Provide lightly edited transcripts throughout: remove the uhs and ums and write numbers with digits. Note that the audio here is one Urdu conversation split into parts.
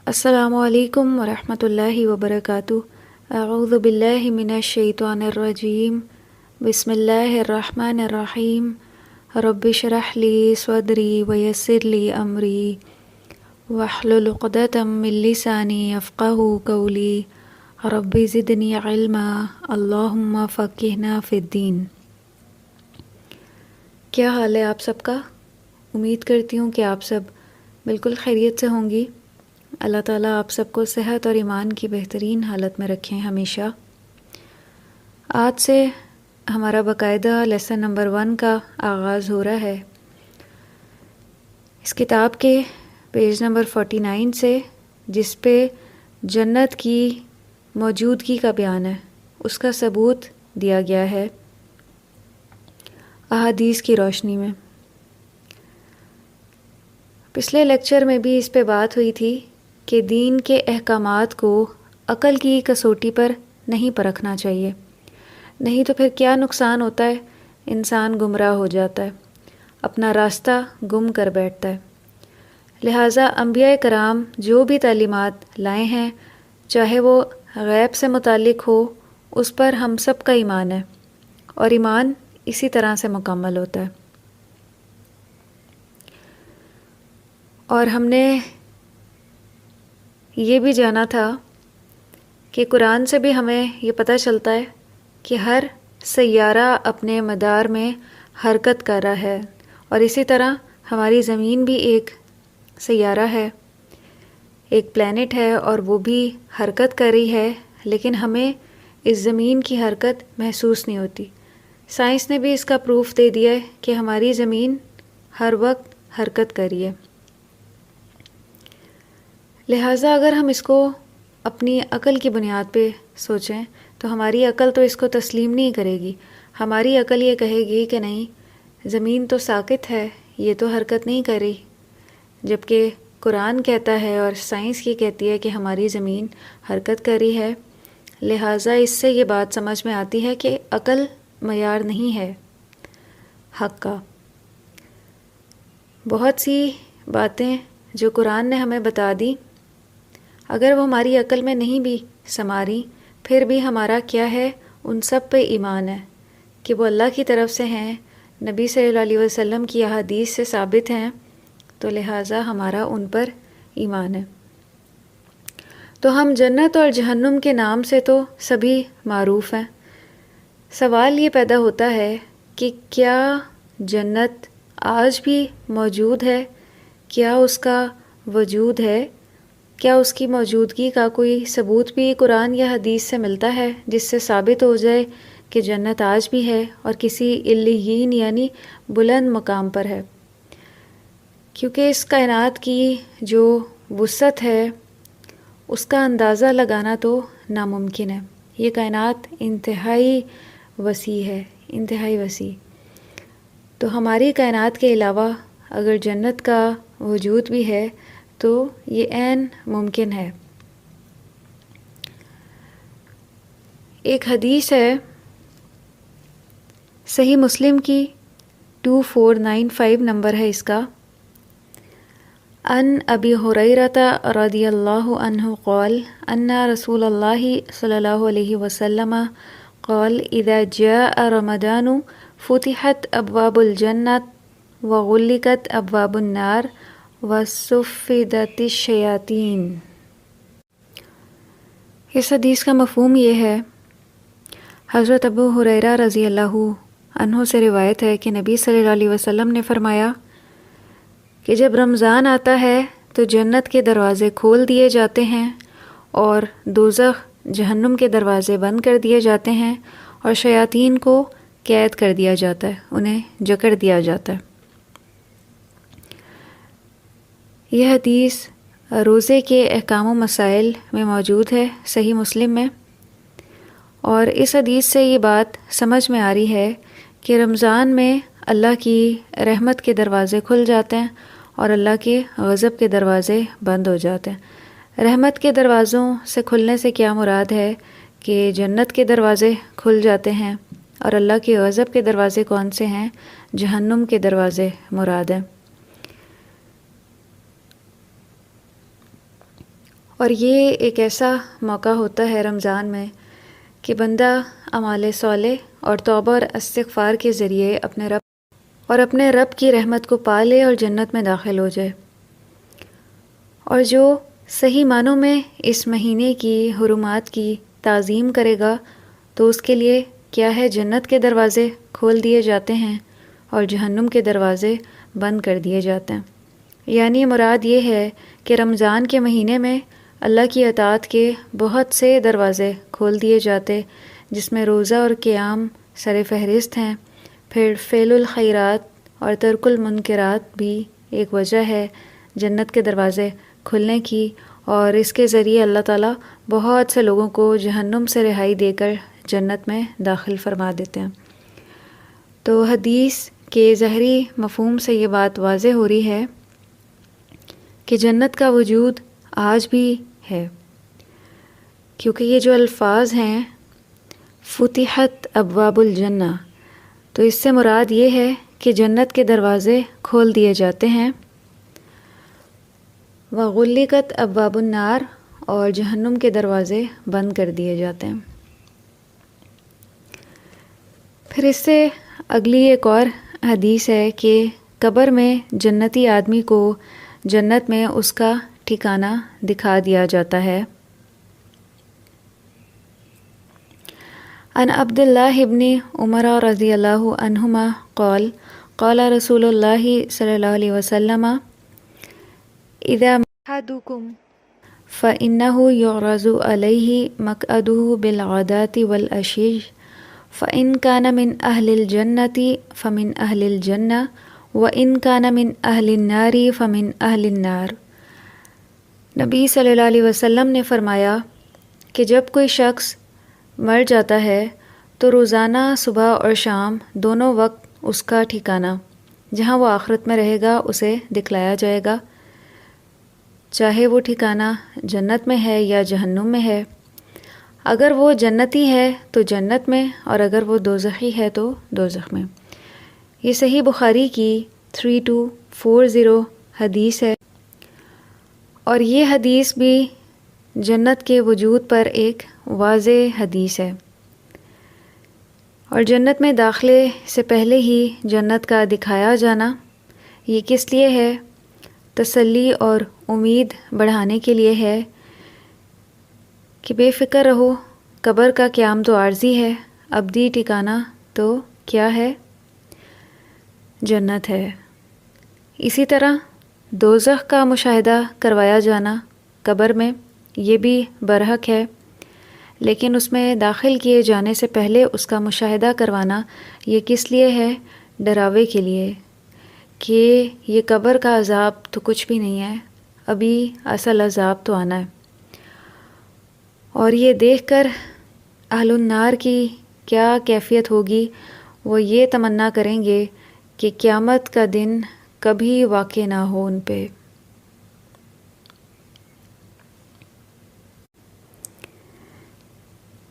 السلام علیکم ورحمۃ اللہ وبرکاتہ۔ اعوذ باللہ من الشیطان الرجیم، بسم اللہ الرحمن الرحیم۔ رب اشرح لی صدری ویسر لی امری واحلل عقدۃ من لسانی یفقہوا قولی رب زدنی علما اللہم فقہنا فی الدین۔ کیا حال ہے آپ سب کا؟ امید کرتی ہوں کہ آپ سب بالکل خیریت سے ہوں گی۔ اللہ تعالیٰ آپ سب کو صحت اور ایمان کی بہترین حالت میں رکھیں ہمیشہ۔ آج سے ہمارا باقاعدہ لیسن نمبر 1 کا آغاز ہو رہا ہے، اس کتاب کے پیج نمبر 49 سے، جس پہ جنت کی موجودگی کا بیان ہے، اس کا ثبوت دیا گیا ہے احادیث کی روشنی میں۔ پچھلے لیکچر میں بھی اس پہ بات ہوئی تھی کہ دین کے احکامات کو عقل کی کسوٹی پر نہیں پرکھنا چاہیے، نہیں تو پھر کیا نقصان ہوتا ہے؟ انسان گمراہ ہو جاتا ہے، اپنا راستہ گم کر بیٹھتا ہے۔ لہٰذا انبیاء کرام جو بھی تعلیمات لائے ہیں، چاہے وہ غیب سے متعلق ہو، اس پر ہم سب کا ایمان ہے، اور ایمان اسی طرح سے مکمل ہوتا ہے۔ اور ہم نے یہ بھی جانا تھا کہ قرآن سے بھی ہمیں یہ پتہ چلتا ہے کہ ہر سیارہ اپنے مدار میں حرکت کر رہا ہے، اور اسی طرح ہماری زمین بھی ایک سیارہ ہے، ایک پلینٹ ہے، اور وہ بھی حرکت کر رہی ہے، لیکن ہمیں اس زمین کی حرکت محسوس نہیں ہوتی۔ سائنس نے بھی اس کا پروف دے دیا ہے کہ ہماری زمین ہر وقت حرکت کر رہی ہے۔ لہٰذا اگر ہم اس کو اپنی عقل کی بنیاد پہ سوچیں تو ہماری عقل تو اس کو تسلیم نہیں کرے گی۔ ہماری عقل یہ کہے گی کہ نہیں، زمین تو ساکت ہے، یہ تو حرکت نہیں کر رہی، جبکہ قرآن کہتا ہے اور سائنس یہ کہتی ہے کہ ہماری زمین حرکت کر رہی ہے۔ لہٰذا اس سے یہ بات سمجھ میں آتی ہے کہ عقل معیار نہیں ہے حق کا۔ بہت سی باتیں جو قرآن نے ہمیں بتا دی، اگر وہ ہماری عقل میں نہیں بھی سما رہی، پھر بھی ہمارا کیا ہے؟ ان سب پہ ایمان ہے کہ وہ اللہ کی طرف سے ہیں، نبی صلی اللہ علیہ وسلم کی احادیث سے ثابت ہیں، تو لہٰذا ہمارا ان پر ایمان ہے۔ تو ہم جنت اور جہنم کے نام سے تو سبھی معروف ہیں۔ سوال یہ پیدا ہوتا ہے کہ کیا جنت آج بھی موجود ہے؟ کیا اس کا وجود ہے؟ کیا اس کی موجودگی کا کوئی ثبوت بھی قرآن یا حدیث سے ملتا ہے جس سے ثابت ہو جائے کہ جنت آج بھی ہے اور کسی علیین یعنی بلند مقام پر ہے؟ کیونکہ اس کائنات کی جو وسعت ہے، اس کا اندازہ لگانا تو ناممکن ہے۔ یہ کائنات انتہائی وسیع ہے، انتہائی وسیع۔ تو ہماری کائنات کے علاوہ اگر جنت کا وجود بھی ہے تو یہ عین ممکن ہے۔ ایک حدیث ہے صحیح مسلم کی 2495 نمبر ہے اس کا، ان ابی ہریرہ رضی اللہ عنہ قال ان رسول اللہ صلی اللہ علیہ وسلم قال اذا جاء رمضان فتحت ابواب الجنت وغلقت ابواب النار وصفدت الشیاطین۔ اس حدیث کا مفہوم یہ ہے، حضرت ابو ہریرہ رضی اللہ عنہ سے روایت ہے کہ نبی صلی اللہ علیہ وسلم نے فرمایا کہ جب رمضان آتا ہے تو جنت کے دروازے کھول دیے جاتے ہیں اور دوزخ جہنم کے دروازے بند کر دیے جاتے ہیں، اور شیاطین کو قید کر دیا جاتا ہے، انہیں جکڑ دیا جاتا ہے۔ یہ حدیث روزے کے احکام و مسائل میں موجود ہے، صحیح مسلم میں، اور اس حدیث سے یہ بات سمجھ میں آ رہی ہے کہ رمضان میں اللہ کی رحمت کے دروازے کھل جاتے ہیں اور اللہ کے غضب کے دروازے بند ہو جاتے ہیں۔ رحمت کے دروازوں سے کھلنے سے کیا مراد ہے کہ جنت کے دروازے کھل جاتے ہیں، اور اللہ کے غضب کے دروازے کون سے ہیں؟ جہنم کے دروازے مراد ہیں۔ اور یہ ایک ایسا موقع ہوتا ہے رمضان میں کہ بندہ اعمال صالح اور توبہ اور استغفار کے ذریعے اپنے رب کی رحمت کو پا لے اور جنت میں داخل ہو جائے۔ اور جو صحیح معنوں میں اس مہینے کی حرمات کی تعظیم کرے گا تو اس کے لیے کیا ہے، جنت کے دروازے کھول دیے جاتے ہیں اور جہنم کے دروازے بند کر دیے جاتے ہیں۔ یعنی مراد یہ ہے کہ رمضان کے مہینے میں اللہ کی اطاعت کے بہت سے دروازے کھول دیے جاتے، جس میں روزہ اور قیام سر فہرست ہیں۔ پھر فعل الخیرات اور ترک المنکرات بھی ایک وجہ ہے جنت کے دروازے کھلنے کی، اور اس کے ذریعے اللہ تعالیٰ بہت سے لوگوں کو جہنم سے رہائی دے کر جنت میں داخل فرما دیتے ہیں۔ تو حدیث کے ظاہری مفہوم سے یہ بات واضح ہو رہی ہے کہ جنت کا وجود آج بھی ہے، کیونکہ یہ جو الفاظ ہیں فتحت ابواب الجنہ، تو اس سے مراد یہ ہے کہ جنت کے دروازے کھول دیے جاتے ہیں، وغلقت ابواب النار، اور جہنم کے دروازے بند کر دیے جاتے ہیں۔ پھر اس سے اگلی ایک اور حدیث ہے کہ قبر میں جنتی آدمی کو جنت میں اس کا ٹھکانہ دکھا دیا جاتا ہے۔ عن عبد اللہ ابن عمر رضی اللہ عنہما قال قال رسول اللہ صلی اللہ علیہ وسلم اذا احدکم فإنه يعرض عليه مقعده بالغداة والعشي فإن كان من أهل الجنة فمن أهل الجنة وإن كان من أهل النار فمن أهل النار۔ نبی صلی اللہ علیہ وسلم نے فرمایا کہ جب کوئی شخص مر جاتا ہے تو روزانہ صبح اور شام دونوں وقت اس کا ٹھکانہ جہاں وہ آخرت میں رہے گا اسے دکھلایا جائے گا، چاہے وہ ٹھکانہ جنت میں ہے یا جہنم میں ہے۔ اگر وہ جنتی ہے تو جنت میں، اور اگر وہ دوزخی ہے تو دوزخ میں۔ یہ صحیح بخاری کی 3240 حدیث ہے، اور یہ حدیث بھی جنت کے وجود پر ایک واضح حدیث ہے۔ اور جنت میں داخلے سے پہلے ہی جنت کا دکھایا جانا یہ کس لیے ہے؟ تسلی اور امید بڑھانے کے لیے ہے کہ بے فکر رہو، قبر کا قیام تو عارضی ہے، ابدی ٹھکانہ تو کیا ہے؟ جنت ہے۔ اسی طرح دوزخ کا مشاہدہ کروایا جانا قبر میں یہ بھی برحق ہے، لیکن اس میں داخل کیے جانے سے پہلے اس کا مشاہدہ کروانا یہ کس لیے ہے؟ ڈراوے کے لیے کہ یہ قبر کا عذاب تو کچھ بھی نہیں ہے، ابھی اصل عذاب تو آنا ہے۔ اور یہ دیکھ کر اہل النار کی کیا کیفیت ہوگی، وہ یہ تمنا کریں گے کہ قیامت کا دن کبھی واقع نہ ہو ان پہ۔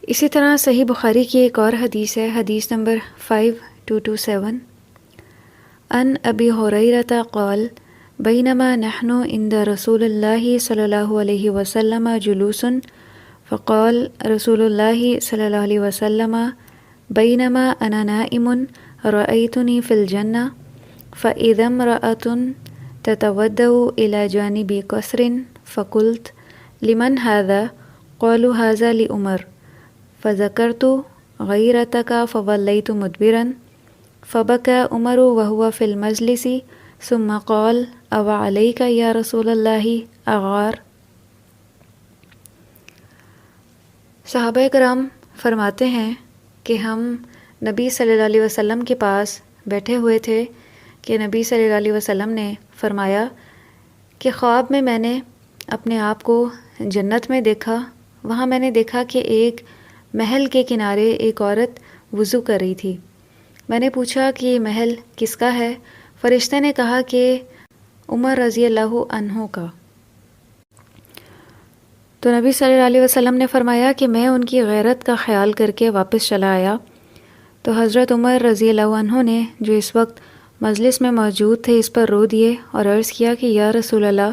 اسی طرح صحیح بخاری کی ایک اور حدیث ہے، حدیث نمبر 5227 عن ابی ہریرہ قال بینما نحن عند رسول اللہ صلی اللہ علیہ وسلم جلوس فقال رسول اللہ صلی اللہ علیہ وسلم بینما انا نائم رأیتنی فی الجنہ فإذا امرأة تتودع إلى جانب قصر فقلت لمن هذا؟ قالوا هذا لعمر فذكرت غيرتك فوليت مدبرا فبكى عمر وهو في المجلس ثم قال أو عليك يا رسول الله أغار۔ صحابہ کرام فرماتے ہیں کہ ہم نبی صلی اللہ علیہ وسلم کے پاس بیٹھے ہوئے تھے کہ نبی صلی اللہ علیہ وسلم نے فرمایا کہ خواب میں میں نے اپنے آپ کو جنت میں دیکھا، وہاں میں نے دیکھا کہ ایک محل کے کنارے ایک عورت وضو کر رہی تھی۔ میں نے پوچھا کہ یہ محل کس کا ہے؟ فرشتے نے کہا کہ عمر رضی اللہ عنہ کا۔ تو نبی صلی اللہ علیہ وسلم نے فرمایا کہ میں ان کی غیرت کا خیال کر کے واپس چلا آیا، تو حضرت عمر رضی اللہ عنہ نے جو اس وقت مجلس میں موجود تھے اس پر رو دیے اور عرض کیا کہ یا رسول اللہ،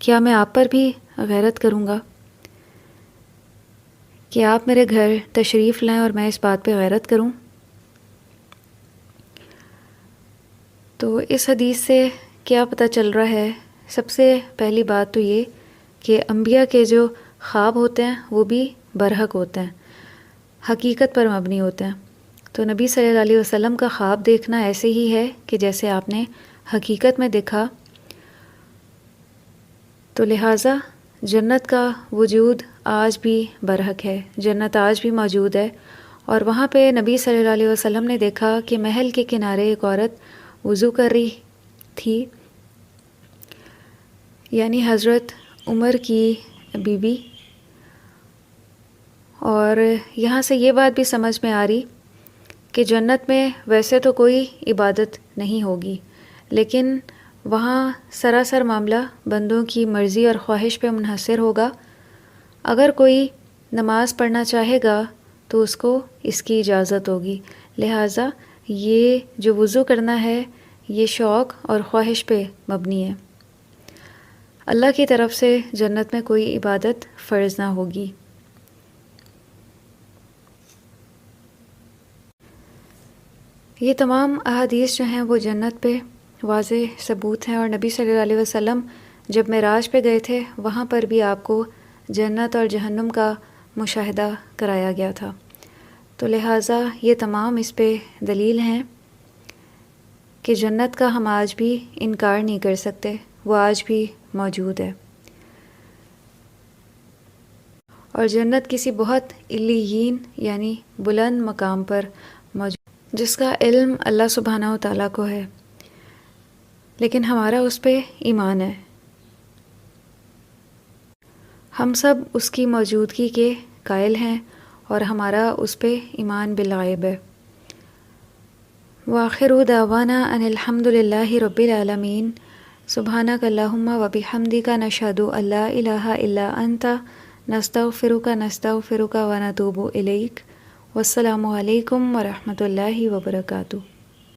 کیا میں آپ پر بھی غیرت کروں گا؟ کہ آپ میرے گھر تشریف لائیں اور میں اس بات پہ غیرت کروں؟ تو اس حدیث سے کیا پتہ چل رہا ہے؟ سب سے پہلی بات تو یہ کہ انبیاء کے جو خواب ہوتے ہیں وہ بھی برحق ہوتے ہیں، حقیقت پر مبنی ہوتے ہیں۔ تو نبی صلی اللہ علیہ وسلم کا خواب دیکھنا ایسے ہی ہے کہ جیسے آپ نے حقیقت میں دیکھا۔ تو لہٰذا جنت کا وجود آج بھی برحق ہے، جنت آج بھی موجود ہے، اور وہاں پہ نبی صلی اللہ علیہ وسلم نے دیکھا کہ محل کے کنارے ایک عورت وضو کر رہی تھی، یعنی حضرت عمر کی بیوی۔ اور یہاں سے یہ بات بھی سمجھ میں آ رہی کہ جنت میں ویسے تو کوئی عبادت نہیں ہوگی، لیکن وہاں سراسر معاملہ بندوں کی مرضی اور خواہش پہ منحصر ہوگا۔ اگر کوئی نماز پڑھنا چاہے گا تو اس کو اس کی اجازت ہوگی، لہٰذا یہ جو وضو کرنا ہے یہ شوق اور خواہش پہ مبنی ہے۔ اللہ کی طرف سے جنت میں کوئی عبادت فرض نہ ہوگی۔ یہ تمام احادیث جو ہیں وہ جنت پہ واضح ثبوت ہیں، اور نبی صلی اللہ علیہ وسلم جب معراج پہ گئے تھے وہاں پر بھی آپ کو جنت اور جہنم کا مشاہدہ کرایا گیا تھا۔ تو لہٰذا یہ تمام اس پہ دلیل ہیں کہ جنت کا ہم آج بھی انکار نہیں کر سکتے، وہ آج بھی موجود ہے، اور جنت کسی بہت علیین یعنی بلند مقام پر موجود، جس کا علم اللہ سبحانہ و تعالیٰ کو ہے، لیکن ہمارا اس پہ ایمان ہے۔ ہم سب اس کی موجودگی کے قائل ہیں اور ہمارا اس پہ ایمان بالغیب ہے۔ وآخر دعوانا ان الحمد للہ رب العالمین، سبحانک اللہم و بحمدک نشہد ان لا الہ الا انت، نستغفرک ونتوب الیک۔ والسلام علیکم ورحمۃ اللہ وبرکاتہ۔